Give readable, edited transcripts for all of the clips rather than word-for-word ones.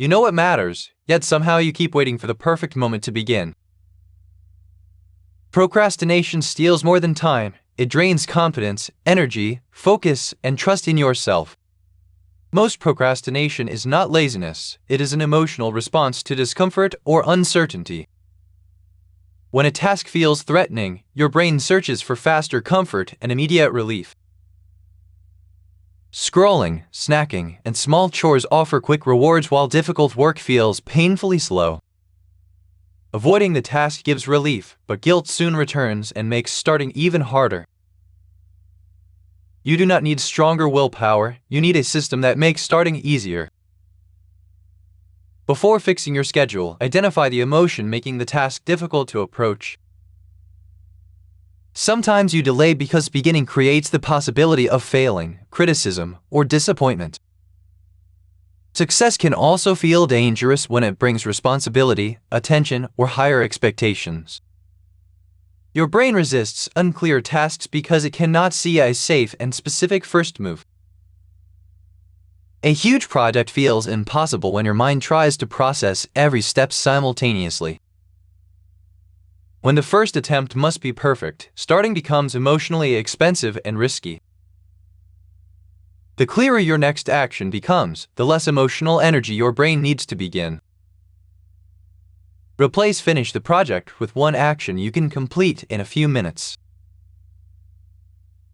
You know what matters, yet somehow you keep waiting for the perfect moment to begin. Procrastination steals more than time. It drains confidence, energy, focus, and trust in yourself. Most procrastination is not laziness, it is an emotional response to discomfort or uncertainty. When a task feels threatening, your brain searches for faster comfort and immediate relief. Scrolling, snacking, and small chores offer quick rewards while difficult work feels painfully slow. Avoiding the task gives relief, but guilt soon returns and makes starting even harder. You do not need stronger willpower, you need a system that makes starting easier. Before fixing your schedule, identify the emotion making the task difficult to approach. Sometimes you delay because beginning creates the possibility of failing, criticism, or disappointment. Success can also feel dangerous when it brings responsibility, attention, or higher expectations. Your brain resists unclear tasks because it cannot see a safe and specific first move. A huge project feels impossible when your mind tries to process every step simultaneously. When the first attempt must be perfect, starting becomes emotionally expensive and risky. The clearer your next action becomes, the less emotional energy your brain needs to begin. Finish the project with one action you can complete in a few minutes.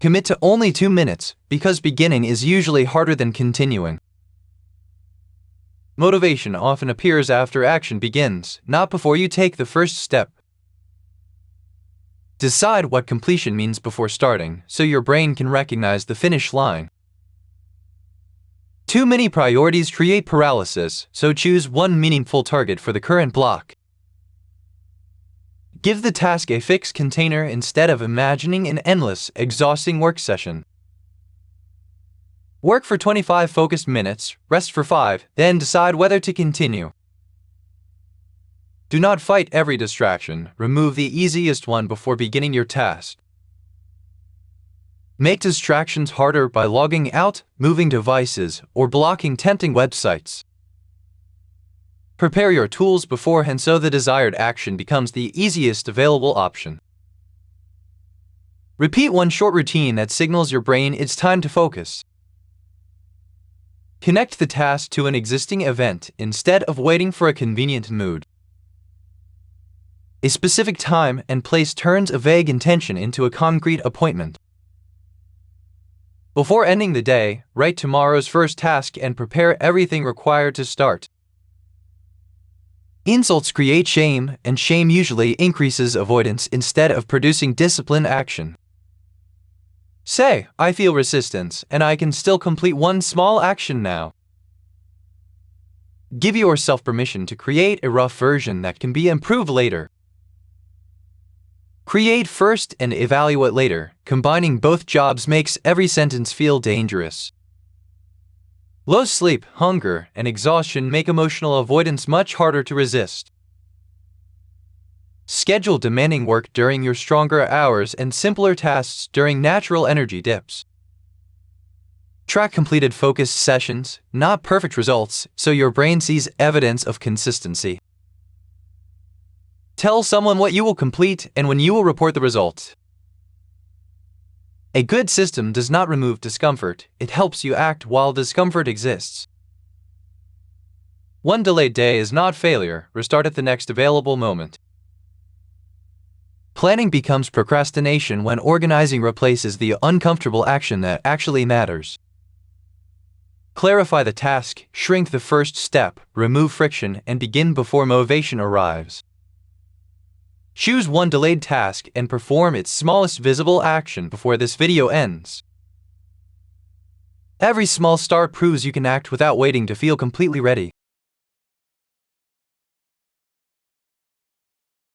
Commit to only 2 minutes, because beginning is usually harder than continuing. Motivation often appears after action begins, not before you take the first step. Decide what completion means before starting, so your brain can recognize the finish line. Too many priorities create paralysis, so choose one meaningful target for the current block. Give the task a fixed container instead of imagining an endless, exhausting work session. Work for 25 focused minutes, rest for 5, then decide whether to continue. Do not fight every distraction, remove the easiest one before beginning your task. Make distractions harder by logging out, moving devices, or blocking tempting websites. Prepare your tools beforehand so the desired action becomes the easiest available option. Repeat one short routine that signals your brain it's time to focus. Connect the task to an existing event instead of waiting for a convenient mood. A specific time and place turns a vague intention into a concrete appointment. Before ending the day, write tomorrow's first task and prepare everything required to start. Insults create shame, and shame usually increases avoidance instead of producing disciplined action. Say, I feel resistance, and I can still complete one small action now. Give yourself permission to create a rough version that can be improved later. Create first and evaluate later. Combining both jobs makes every sentence feel dangerous. Low sleep, hunger, and exhaustion make emotional avoidance much harder to resist. Schedule demanding work during your stronger hours and simpler tasks during natural energy dips. Track completed focused sessions, not perfect results, so your brain sees evidence of consistency. Tell someone what you will complete and when you will report the results. A good system does not remove discomfort, it helps you act while discomfort exists. One delayed day is not failure, restart at the next available moment. Planning becomes procrastination when organizing replaces the uncomfortable action that actually matters. Clarify the task, shrink the first step, remove friction, and begin before motivation arrives. Choose one delayed task and perform its smallest visible action before this video ends. Every small start proves you can act without waiting to feel completely ready.